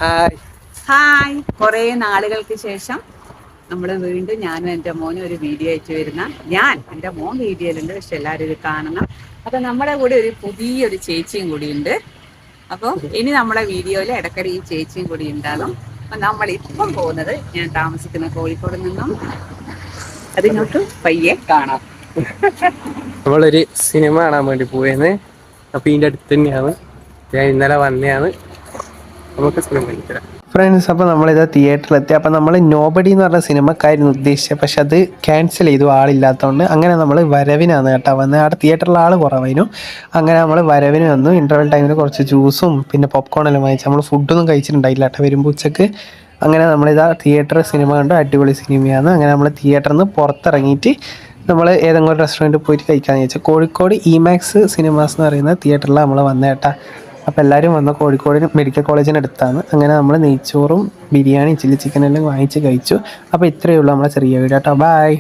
Hi hi, കുറേ നാളുകൾക്ക് ശേഷം നമ്മൾ വീണ്ടും ഞാനും എൻ്റെ മോനും ഒരു വീഡിയോ അയച്ചു വരുന്ന എൻ്റെ മോൻ വീഡിയോയിലുണ്ട്, പക്ഷെ എല്ലാവരും ഇത് കാണണം. അപ്പം നമ്മുടെ കൂടെ ഒരു പുതിയൊരു ചേച്ചിയും കൂടിയുണ്ട്. അപ്പോൾ ഇനി നമ്മളെ വീഡിയോയിൽ ഇടയ്ക്കിടെ ഈ ചേച്ചിയും കൂടി ഉണ്ടാകും. അപ്പം നമ്മളിപ്പം പോകുന്നത് ഞാൻ താമസിക്കുന്ന കോഴിക്കോട് നിന്നും അതിങ്ങോട്ട് പയ്യെ കാണാം. നമ്മളൊരു സിനിമ കാണാൻ വേണ്ടി പോയെന്ന്. അപ്പോൾ ഇതിൻ്റെ അടുത്ത് തന്നെയാണ്, ഞാൻ ഇന്നലെ വന്നെയാണ്. നമുക്ക് സിനിമ കഴിക്കാം ഫ്രണ്ട്സ്. അപ്പോൾ നമ്മളിത് തിയേറ്ററിലെത്തി. അപ്പോൾ നമ്മൾ നോബഡി എന്ന് പറഞ്ഞ സിനിമക്കായിരുന്നു ഉദ്ദേശിച്ചത്, പക്ഷെ അത് ക്യാൻസൽ ചെയ്തു ആളില്ലാത്തതുകൊണ്ട്. അങ്ങനെ നമ്മൾ വരവിനാണ് കേട്ടോ വന്നത്. അവിടെ തിയേറ്ററിൽ ആൾ കുറവായിരുന്നു. അങ്ങനെ നമ്മൾ വരവിന് വന്നു. ഇൻ്റർവെൽ ടൈമിൽ കുറച്ച് ജ്യൂസും പിന്നെ പോപ്കോണെല്ലാം വാങ്ങിച്ചു. നമ്മൾ ഫുഡൊന്നും കഴിച്ചിട്ടുണ്ടായില്ല കേട്ടോ വരുമ്പോൾ ഉച്ചക്ക്. അങ്ങനെ നമ്മളിതാ തിയേറ്റർ സിനിമ കണ്ടു. അടിപൊളി സിനിമയാണ്. അങ്ങനെ നമ്മൾ തിയേറ്ററിൽ നിന്ന് പുറത്തിറങ്ങിയിട്ട് നമ്മൾ ഏതെങ്കിലും ഒരു റെസ്റ്റോറൻറ്റിൽ പോയിട്ട് കഴിക്കാമെന്ന് ചോദിച്ചാൽ കോഴിക്കോട് ഇമാക്സ് സിനിമാസ് എന്ന് പറയുന്ന തിയേറ്ററിലാണ് നമ്മൾ വന്നത് കേട്ടോ. അപ്പോൾ എല്ലാവരും വന്ന കോഴിക്കോട് മെഡിക്കൽ കോളേജിന് അടുത്താണ്. അങ്ങനെ നമ്മൾ നെയ്ച്ചോറും ബിരിയാണി ചില്ലി ചിക്കനെല്ലാം വാങ്ങിച്ച് കഴിച്ചു. അപ്പോൾ ഇത്രയേ ഉള്ളൂ നമ്മളെ ചെറിയ വീഡിയോ കേട്ടോ. ബൈ.